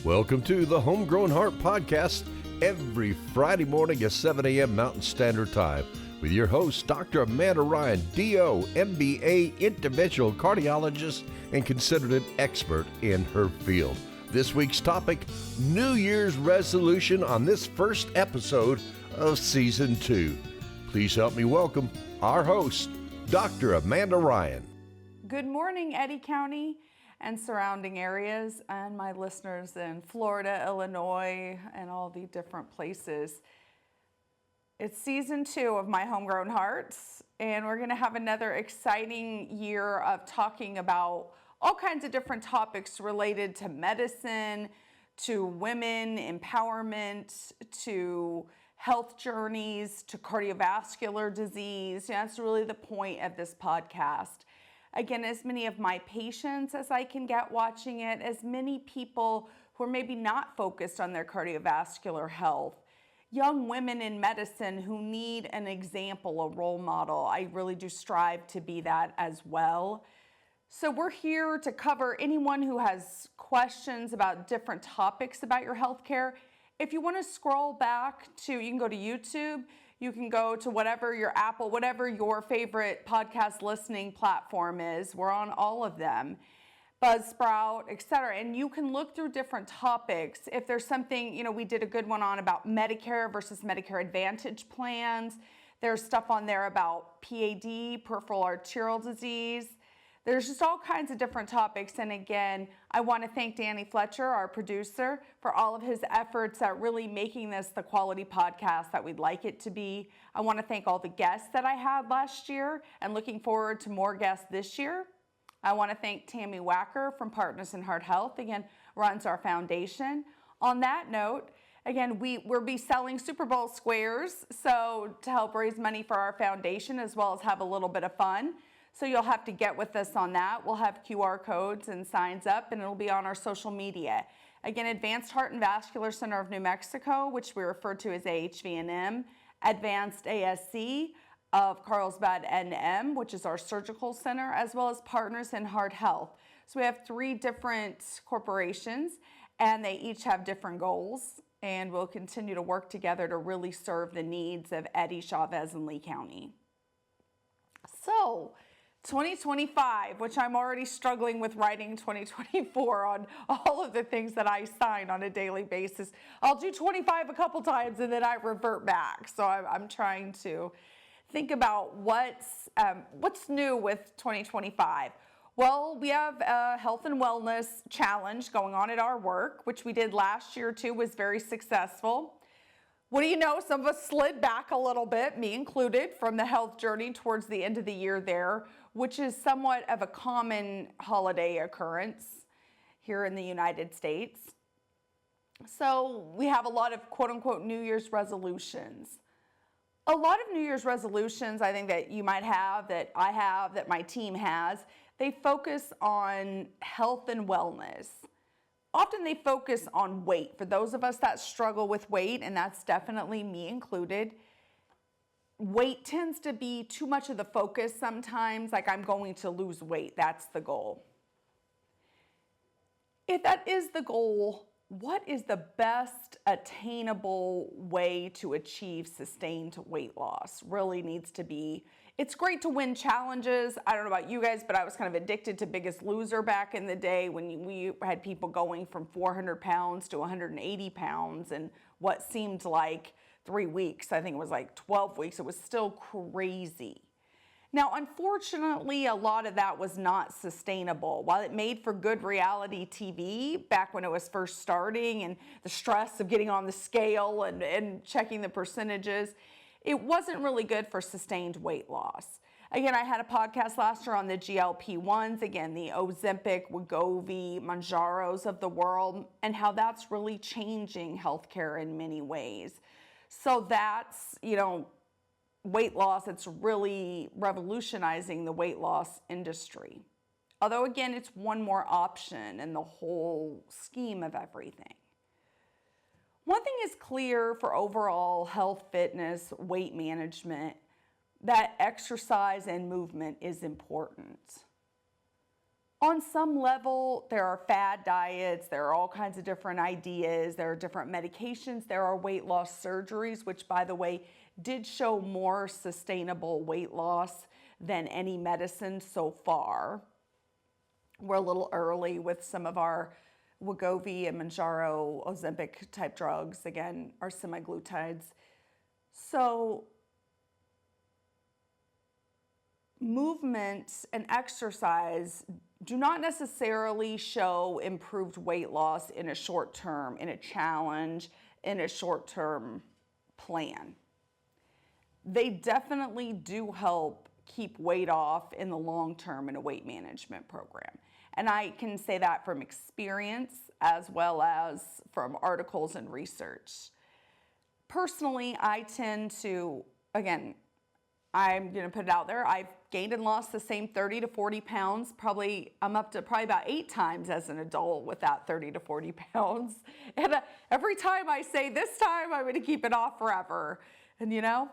Welcome to the Homegrown Heart Podcast every Friday morning at 7 a.m. Mountain Standard Time with your host, Dr. Amanda Ryan, DO, MBA, interventional cardiologist, and considered an expert in her field. This week's topic, New Year's resolution on this first episode of Season 2. Please help me welcome our host, Dr. Amanda Ryan. Good morning, Eddy County and surrounding areas, and my listeners in Florida, Illinois, and all the different places. It's Season 2 of My Homegrown Hearts, and we're going to have another exciting year of talking about all kinds of different topics related to medicine, to women empowerment, to health journeys, to cardiovascular disease. That's really the point of this podcast. Again, as many of my patients as I can get watching it, as many people who are maybe not focused on their cardiovascular health, young women in medicine who need an example, a role model. I really do strive to be that as well. So we're here to cover anyone who has questions about different topics about your healthcare. If you want to scroll back to, you can go to YouTube, you can go to whatever your Apple, whatever your favorite podcast listening platform is. We're on all of them, Buzzsprout, etc. And you can look through different topics. If there's something, we did a good one on about Medicare versus Medicare Advantage plans. There's stuff on there about PAD, peripheral arterial disease. There's just all kinds of different topics. And again, I want to thank Danny Fletcher, our producer, for all of his efforts at really making this the quality podcast that we'd like it to be. I want to thank all the guests that I had last year and looking forward to more guests this year. I want to thank Tammy Wacker from Partners in Heart Health, again, runs our foundation. On that note, again, we'll be selling Super Bowl squares, so to help raise money for our foundation as well as have a little bit of fun. So you'll have to get with us on that. We'll have QR codes and signs up, and it'll be on our social media. Again, Advanced Heart and Vascular Center of New Mexico, which we refer to as AHV&M, Advanced ASC of Carlsbad NM, which is our surgical center, as well as Partners in Heart Health. So we have 3 different corporations, and they each have different goals, and we'll continue to work together to really serve the needs of Eddy, Chavez, and Lee County. So, 2025, which I'm already struggling with writing 2024 on all of the things that I sign on a daily basis. I'll do 25 a couple times and then I revert back. So I'm trying to think about what's new with 2025. Well, we have a health and wellness challenge going on at our work, which we did last year too, was very successful. What do you know? Some of us slid back a little bit, me included, from the health journey towards the end of the year there, which is somewhat of a common holiday occurrence here in the United States. So we have a lot of quote-unquote New Year's resolutions. A lot of New Year's resolutions I think that you might have, that I have, that my team has, they focus on health and wellness. Often they focus on weight. For those of us that struggle with weight, and that's definitely me included, weight tends to be too much of the focus sometimes, like I'm going to lose weight, that's the goal. If that is the goal, what is the best attainable way to achieve sustained weight loss? Really needs to be, it's great to win challenges. I don't know about you guys, but I was kind of addicted to Biggest Loser back in the day when we had people going from 400 pounds to 180 pounds in what seemed like 3 weeks. I think it was like 12 weeks. It was still crazy. Now, unfortunately, a lot of that was not sustainable. While it made for good reality TV back when it was first starting and the stress of getting on the scale and checking the percentages, it wasn't really good for sustained weight loss. Again, I had a podcast last year on the GLP-1s, again, the Ozempic, Wegovy, Mounjaros of the world, and how that's really changing healthcare in many ways. So that's, weight loss, it's really revolutionizing the weight loss industry. Although again, it's one more option in the whole scheme of everything. One thing is clear for overall health, fitness, weight management, that exercise and movement is important. On some level, there are fad diets, there are all kinds of different ideas, there are different medications, there are weight loss surgeries, which, by the way, did show more sustainable weight loss than any medicine so far. We're a little early with some of our Wegovy and Mounjaro, Ozempic type drugs, again, our semaglutides. So movement and exercise do not necessarily show improved weight loss in a short term, in a challenge, in a short-term plan. They definitely do help keep weight off in the long term in a weight management program. And I can say that from experience as well as from articles and research. Personally, I tend to, again, I'm going to put it out there, I've gained and lost the same 30 to 40 pounds. I'm up to probably about 8 times as an adult with that 30 to 40 pounds. And every time I say, this time I'm going to keep it off forever. And I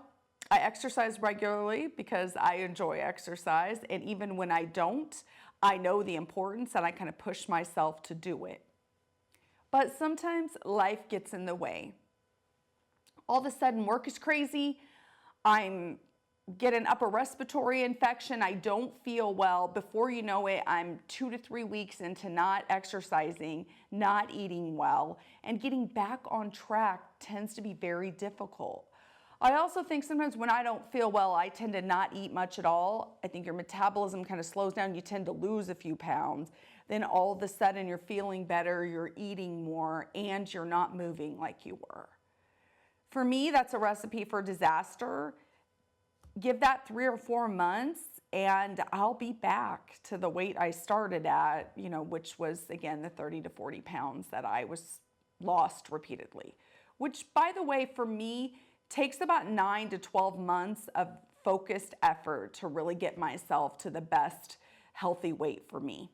exercise regularly because I enjoy exercise. And even when I don't, I know the importance and I kind of push myself to do it. But sometimes life gets in the way. All of a sudden, work is crazy. I'm get an upper respiratory infection. I don't feel well. Before you know it, I'm 2 to 3 weeks into not exercising, not eating well, and getting back on track tends to be very difficult. I also think sometimes when I don't feel well, I tend to not eat much at all. I think your metabolism kind of slows down. You tend to lose a few pounds. Then all of a sudden you're feeling better, you're eating more, and you're not moving like you were. For me, that's a recipe for disaster. Give that 3 or 4 months and I'll be back to the weight I started at, which was, again, the 30 to 40 pounds that I was lost repeatedly, which, by the way, for me, takes about 9 to 12 months of focused effort to really get myself to the best healthy weight for me.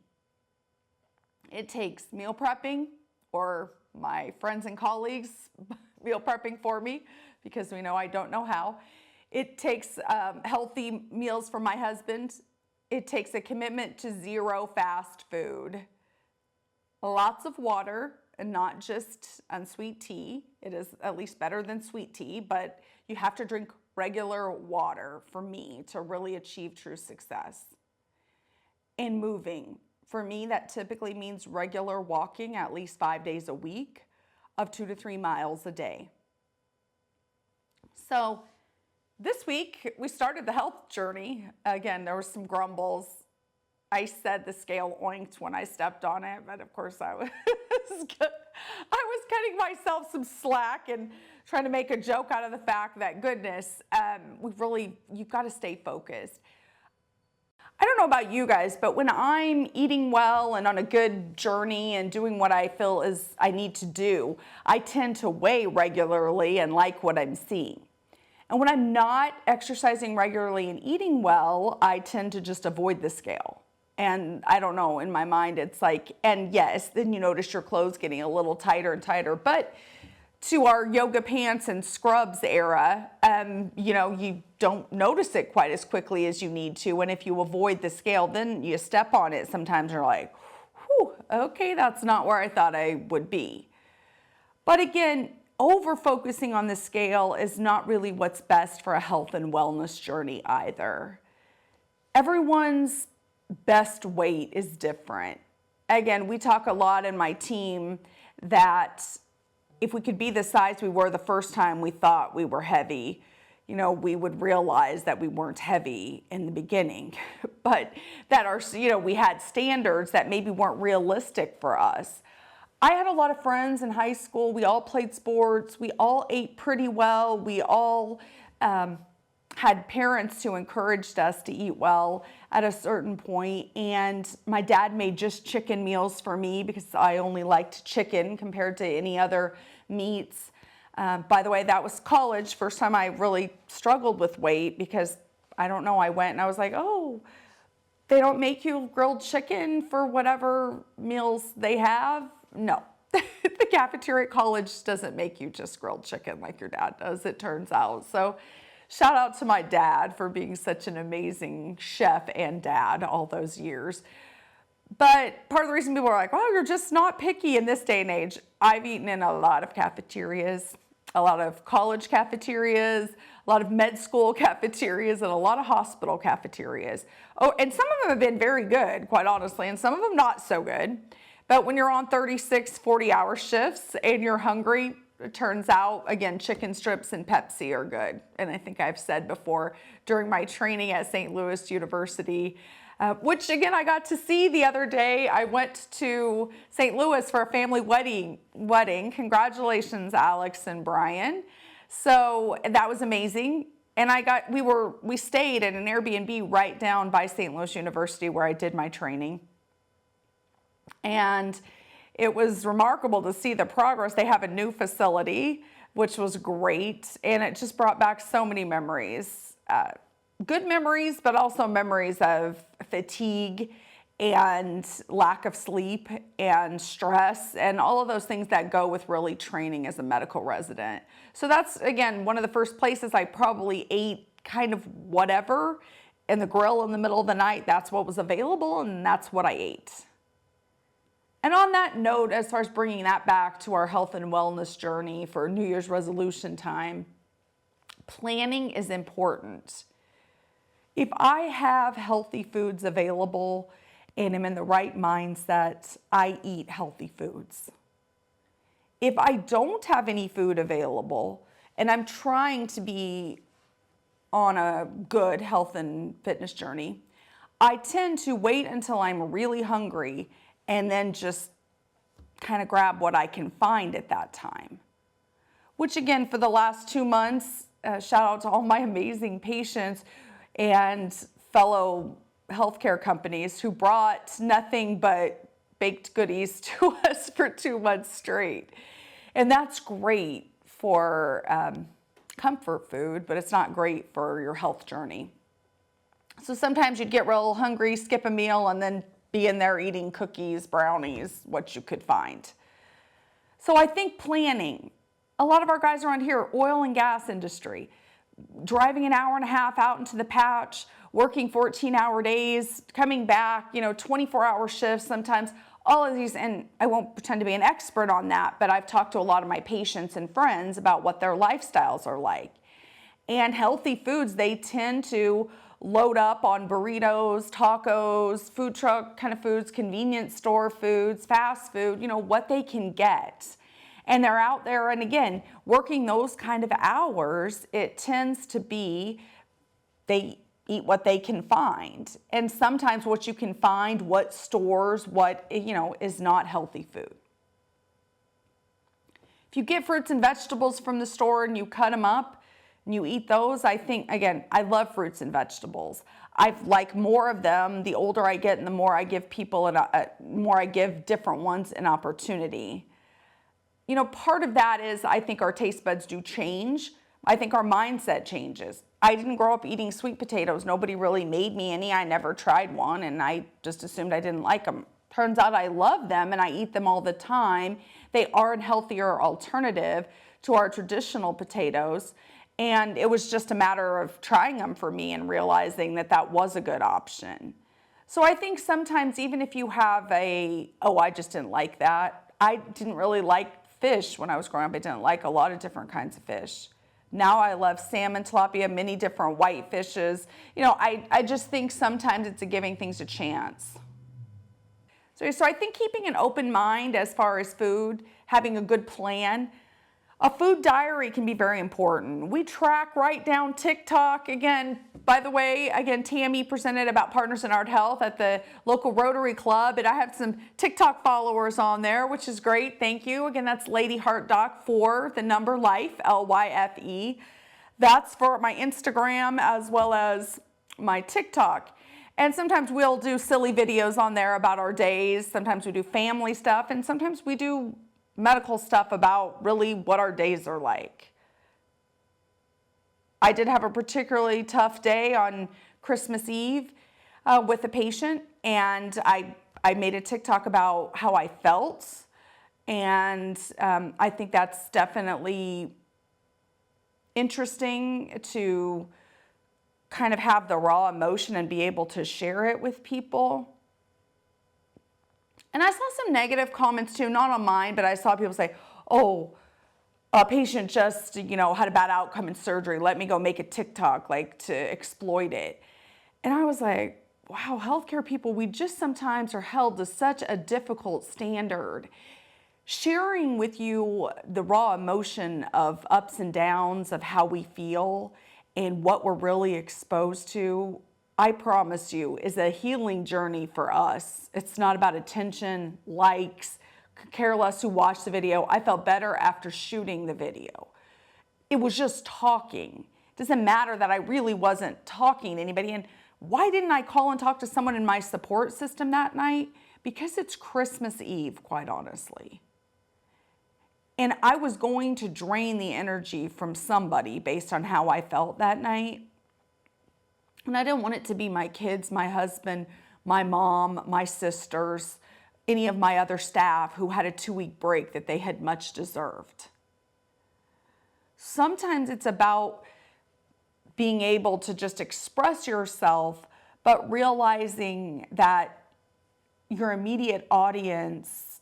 It takes meal prepping, or my friends and colleagues meal prepping for me, because we know I don't know how. It takes healthy meals for my husband. It takes a commitment to zero fast food. Lots of water, and not just unsweet tea. It is at least better than sweet tea, but you have to drink regular water for me to really achieve true success. And moving. For me, that typically means regular walking at least 5 days a week of 2 to 3 miles a day. So this week, we started the health journey. Again, there were some grumbles. I said the scale oinked when I stepped on it, but of course I was cutting myself some slack and trying to make a joke out of the fact that, goodness, you've got to stay focused. I don't know about you guys, but when I'm eating well and on a good journey and doing what I feel is I need to do, I tend to weigh regularly and like what I'm seeing. And when I'm not exercising regularly and eating well, I tend to just avoid the scale. And I don't know, in my mind, it's like, and yes, then you notice your clothes getting a little tighter and tighter. But to our yoga pants and scrubs era, you don't notice it quite as quickly as you need to. And if you avoid the scale, then you step on it. Sometimes you're like, whew, okay, that's not where I thought I would be. But again, over-focusing on the scale is not really what's best for a health and wellness journey either. Everyone's best weight is different. Again, we talk a lot in my team that if we could be the size we were the first time we thought we were heavy, we would realize that we weren't heavy in the beginning, but that we had standards that maybe weren't realistic for us. I had a lot of friends in high school. We all played sports. We all ate pretty well. We all had parents who encouraged us to eat well at a certain point. And my dad made just chicken meals for me because I only liked chicken compared to any other meats. By the way, that was college. First time I really struggled with weight because, I don't know, I went and I was like, oh, they don't make you grilled chicken for whatever meals they have? No, the cafeteria at college doesn't make you just grilled chicken like your dad does, it turns out. So shout out to my dad for being such an amazing chef and dad all those years. But part of the reason people are like, oh, you're just not picky in this day and age. I've eaten in a lot of cafeterias, a lot of college cafeterias, a lot of med school cafeterias, and a lot of hospital cafeterias. Oh, and some of them have been very good, quite honestly, and some of them not so good. But when you're on 36, 40-hour shifts and you're hungry, it turns out, again, chicken strips and Pepsi are good. And I think I've said before, during my training at St. Louis University, which again, I got to see the other day. I went to St. Louis for a family wedding. Congratulations, Alex and Brian. So that was amazing. And we stayed at an Airbnb right down by St. Louis University where I did my training. And it was remarkable to see the progress. They have a new facility, which was great. And it just brought back so many memories. Good memories, but also memories of fatigue and lack of sleep and stress and all of those things that go with really training as a medical resident. So that's, again, one of the first places I probably ate kind of whatever in the grill in the middle of the night. That's what was available, and that's what I ate. And on that note, as far as bringing that back to our health and wellness journey for New Year's resolution time, planning is important. If I have healthy foods available and am in the right mindset, I eat healthy foods. If I don't have any food available and I'm trying to be on a good health and fitness journey, I tend to wait until I'm really hungry and then just kind of grab what I can find at that time. Which again, for the last 2 months, shout out to all my amazing patients and fellow healthcare companies who brought nothing but baked goodies to us for 2 months straight. And that's great for comfort food, but it's not great for your health journey. So sometimes you'd get real hungry, skip a meal, and then be in there eating cookies, brownies, what you could find. So I think planning. A lot of our guys around here, oil and gas industry, driving an hour and a half out into the patch, working 14-hour days, coming back, 24-hour shifts sometimes, all of these, and I won't pretend to be an expert on that, but I've talked to a lot of my patients and friends about what their lifestyles are like. And healthy foods, they tend to load up on burritos, tacos, food truck kind of foods, convenience store foods, fast food, what they can get. And they're out there, and again, working those kind of hours, it tends to be they eat what they can find. And sometimes what you can find, what stores, what, is not healthy food. If you get fruits and vegetables from the store and you cut them up and you eat those, I think, again, I love fruits and vegetables. I like more of them the older I get and the more I give people, more I give different ones an opportunity. Part of that is I think our taste buds do change. I think our mindset changes. I didn't grow up eating sweet potatoes. Nobody really made me any. I never tried one, and I just assumed I didn't like them. Turns out I love them, and I eat them all the time. They are a healthier alternative to our traditional potatoes, and it was just a matter of trying them for me and realizing that that was a good option. So I think sometimes even if you have I just didn't like that. I didn't really like fish when I was growing up. I didn't like a lot of different kinds of fish. Now I love salmon, tilapia, many different white fishes. I just think sometimes it's giving things a chance. So I think keeping an open mind as far as food, having a good plan. A food diary can be very important. We track right down TikTok. Again, by the way, Tammy presented about Partners in Art Health at the local Rotary Club, and I have some TikTok followers on there, which is great. Thank you. Again, that's Lady Heart Doc for the number Life, LYFE. That's for my Instagram as well as my TikTok. And sometimes we'll do silly videos on there about our days. Sometimes we do family stuff, and sometimes we do medical stuff about really what our days are like. I did have a particularly tough day on Christmas Eve with a patient, and I made a TikTok about how I felt, and I think that's definitely interesting to kind of have the raw emotion and be able to share it with people. And I saw some negative comments too, not on mine, but I saw people say, oh, a patient just, had a bad outcome in surgery. Let me go make a TikTok, to exploit it. And I was like, wow, healthcare people, we just sometimes are held to such a difficult standard. Sharing with you the raw emotion of ups and downs of how we feel and what we're really exposed to, I promise you, is a healing journey for us. It's not about attention, likes, could care less who watched the video. I felt better after shooting the video. It was just talking. It doesn't matter that I really wasn't talking to anybody. And why didn't I call and talk to someone in my support system that night? Because it's Christmas Eve, quite honestly. And I was going to drain the energy from somebody based on how I felt that night. And I didn't want it to be my kids, my husband, my mom, my sisters, any of my other staff who had a 2-week break that they had much deserved. Sometimes it's about being able to just express yourself, but realizing that your immediate audience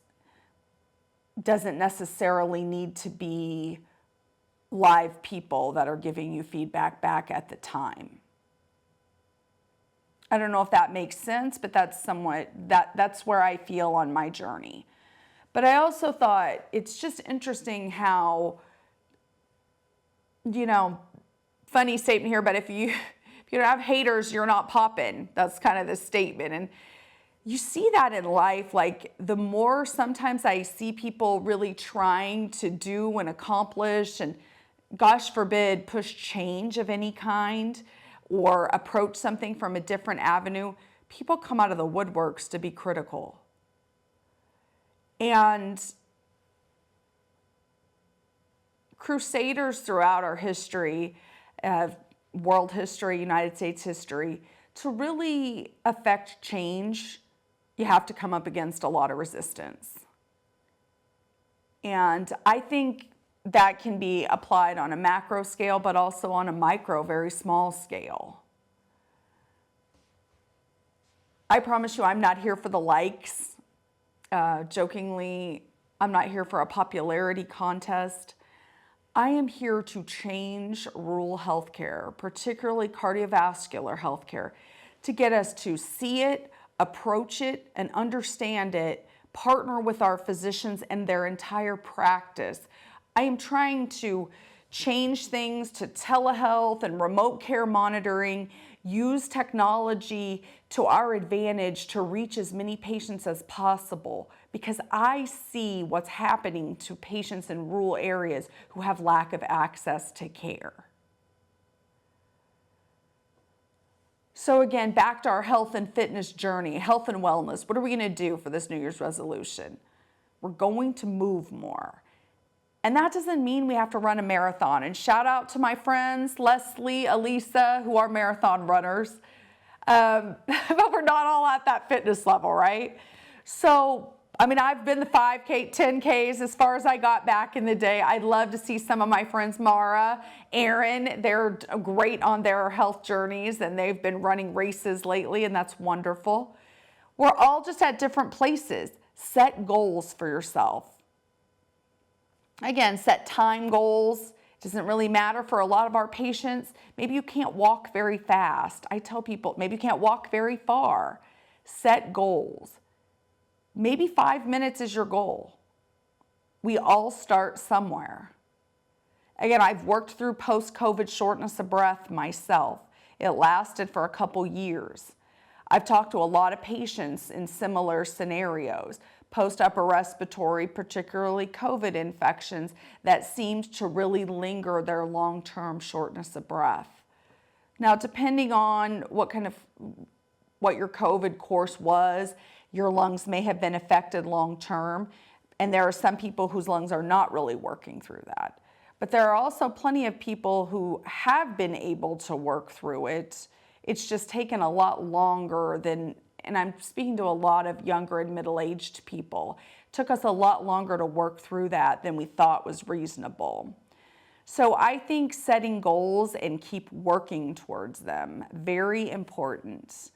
doesn't necessarily need to be live people that are giving you feedback back at the time. I don't know if that makes sense, but that's that's where I feel on my journey. But I also thought it's just interesting how, funny statement here, but if you don't have haters, you're not popping. That's kind of the statement. And you see that in life, the more sometimes I see people really trying to do and accomplish and, gosh forbid, push change of any kind or approach something from a different avenue, people come out of the woodworks to be critical. And crusaders throughout our history, world history, United States history, to really affect change, you have to come up against a lot of resistance. And I think that can be applied on a macro scale, but also on a micro, very small scale. I promise you, I'm not here for the likes. Jokingly, I'm not here for a popularity contest. I am here to change rural healthcare, particularly cardiovascular healthcare, to get us to see it, approach it, and understand it, partner with our physicians and their entire practice. I am trying to change things to telehealth and remote care monitoring, use technology to our advantage to reach as many patients as possible, because I see what's happening to patients in rural areas who have lack of access to care. So again, back to our health and fitness journey, health and wellness. What are we going to do for this New Year's resolution? We're going to move more. And that doesn't mean we have to run a marathon. And shout out to my friends, Leslie, Elisa, who are marathon runners. But we're not all at that fitness level, right? So, I've been the 5K, 10Ks as far as I got back in the day. I'd love to see some of my friends, Mara, Aaron, they're great on their health journeys and they've been running races lately, and that's wonderful. We're all just at different places. Set goals for yourself. Again, set time goals. It doesn't really matter for a lot of our patients. Maybe you can't walk very fast. I tell people, maybe you can't walk very far. Set goals. Maybe 5 minutes is your goal. We all start somewhere. Again, I've worked through post-COVID shortness of breath myself. It lasted for a couple years. I've talked to a lot of patients in similar scenarios. Post-upper respiratory, particularly COVID infections, that seemed to really linger their long-term shortness of breath. Now, depending on what your COVID course was, your lungs may have been affected long-term, and there are some people whose lungs are not really working through that. But there are also plenty of people who have been able to work through it. It's just taken a lot longer than, and I'm speaking to a lot of younger and middle-aged people. It took us a lot longer to work through that than we thought was reasonable. So I think setting goals and keep working towards them, very important.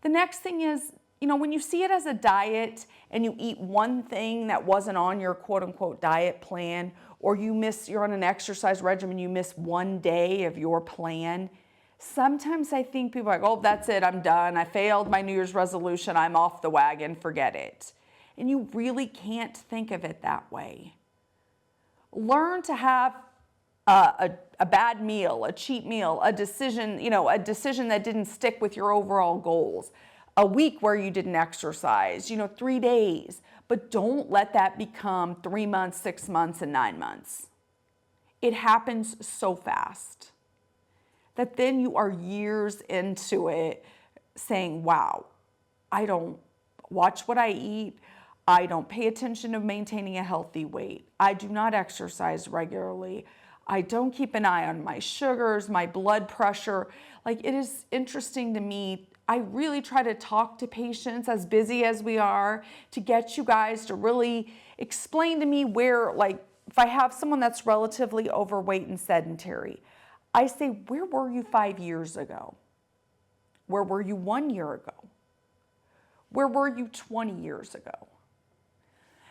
The next thing is, when you see it as a diet and you eat one thing that wasn't on your quote unquote diet plan, or you're on an exercise regimen, you miss one day of your plan, sometimes I think people are like, oh, that's it, I'm done. I failed my New Year's resolution. I'm off the wagon, forget it. And you really can't think of it that way. Learn to have a bad meal, a cheat meal, a decision that didn't stick with your overall goals, a week where you didn't exercise, 3 days. But don't let that become 3 months, 6 months, and 9 months. It happens so fast that then you are years into it saying, wow, I don't watch what I eat. I don't pay attention to maintaining a healthy weight. I do not exercise regularly. I don't keep an eye on my sugars, my blood pressure. It is interesting to me. I really try to talk to patients, as busy as we are, to get you guys to really explain to me where, if I have someone that's relatively overweight and sedentary, I say, where were you 5 years ago? Where were you 1 year ago? Where were you 20 years ago?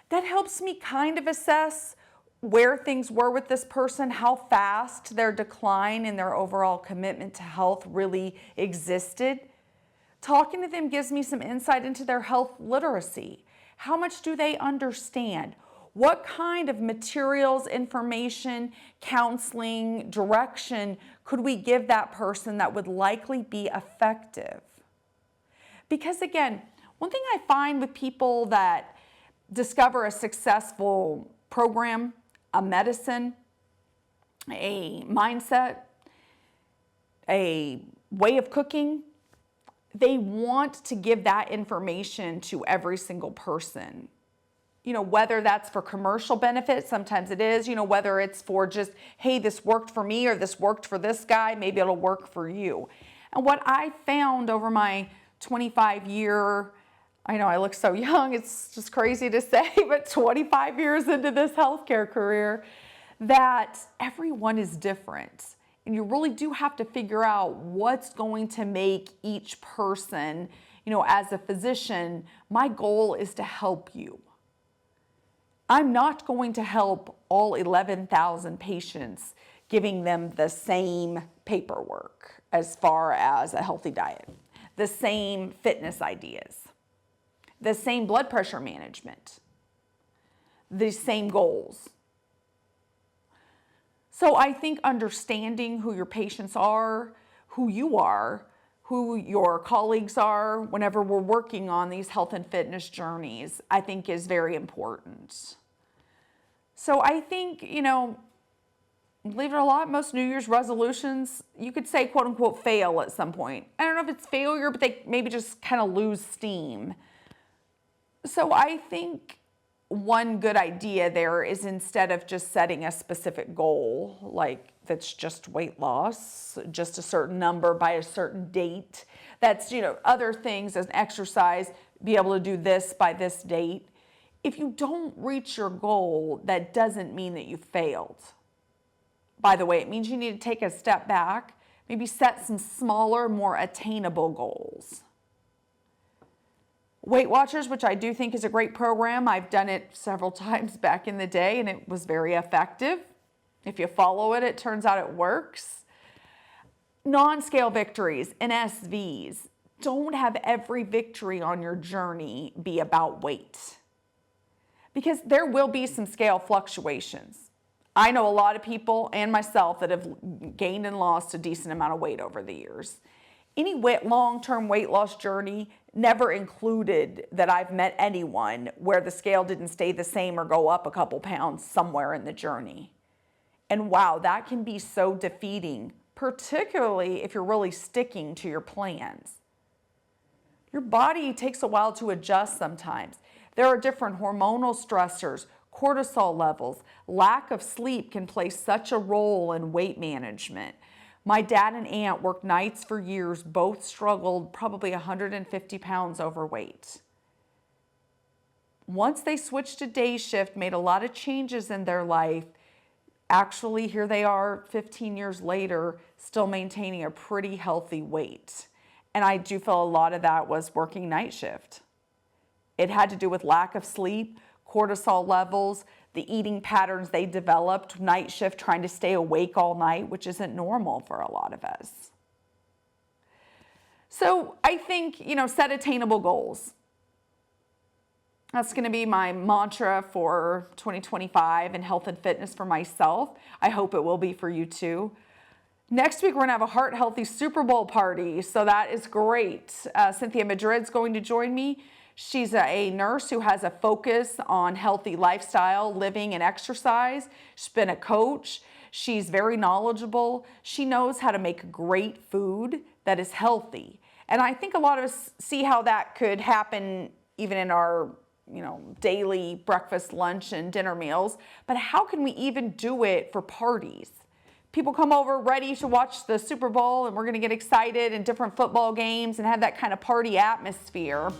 That helps me kind of assess where things were with this person, how fast their decline in their overall commitment to health really existed. Talking to them gives me some insight into their health literacy. How much do they understand? What kind of materials, information, counseling, direction could we give that person that would likely be effective? Because again, one thing I find with people that discover a successful program, a medicine, a mindset, a way of cooking, they want to give that information to every single person. Whether that's for commercial benefit, sometimes it is, whether it's for just, hey, this worked for me or this worked for this guy, maybe it'll work for you. And what I found over my 25-year, I know I look so young, it's just crazy to say, but 25 years into this healthcare career, that everyone is different. And you really do have to figure out what's going to make each person, as a physician, my goal is to help you. I'm not going to help all 11,000 patients giving them the same paperwork as far as a healthy diet, the same fitness ideas, the same blood pressure management, the same goals. So I think understanding who your patients are, who you are, who your colleagues are, whenever we're working on these health and fitness journeys, I think is very important. So I think, believe it or not, most New Year's resolutions, you could say, quote unquote, fail at some point. I don't know if it's failure, but they maybe just kind of lose steam. So I think one good idea there is, instead of just setting a specific goal, like that's just weight loss, just a certain number by a certain date, that's, other things as an exercise, be able to do this by this date. If you don't reach your goal, that doesn't mean that you failed. By the way, it means you need to take a step back, maybe set some smaller, more attainable goals. Weight Watchers, which I do think is a great program. I've done it several times back in the day, and it was very effective. If you follow it, it turns out it works. Non-scale victories, NSVs. Don't have every victory on your journey be about weight, because there will be some scale fluctuations. I know a lot of people, and myself, that have gained and lost a decent amount of weight over the years. Any long-term weight loss journey never included that I've met anyone where the scale didn't stay the same or go up a couple pounds somewhere in the journey. And wow, that can be so defeating, particularly if you're really sticking to your plans. Your body takes a while to adjust sometimes. There are different hormonal stressors, cortisol levels, lack of sleep can play such a role in weight management. My dad and aunt worked nights for years, both struggled, probably 150 pounds overweight. Once they switched to day shift, made a lot of changes in their life. Actually, here they are 15 years later, still maintaining a pretty healthy weight. And I do feel a lot of that was working night shift. It had to do with lack of sleep, cortisol levels, the eating patterns they developed, night shift, trying to stay awake all night, which isn't normal for a lot of us. So I think, set attainable goals. That's going to be my mantra for 2025 in health and fitness for myself. I hope it will be for you too. Next week, we're going to have a Heart Healthy Super Bowl party, so that is great. Cynthia Madrid's going to join me. She's a nurse who has a focus on healthy lifestyle, living, and exercise. She's been a coach. She's very knowledgeable. She knows how to make great food that is healthy. And I think a lot of us see how that could happen even in our daily breakfast, lunch, and dinner meals. But how can we even do it for parties? People come over ready to watch the Super Bowl, and we're going to get excited in different football games and have that kind of party atmosphere.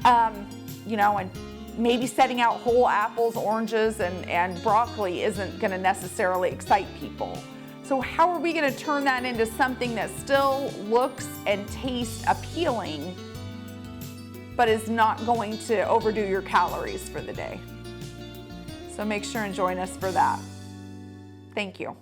And maybe setting out whole apples, oranges, and broccoli isn't going to necessarily excite people. So how are we going to turn that into something that still looks and tastes appealing, but is not going to overdo your calories for the day? So make sure and join us for that. Thank you.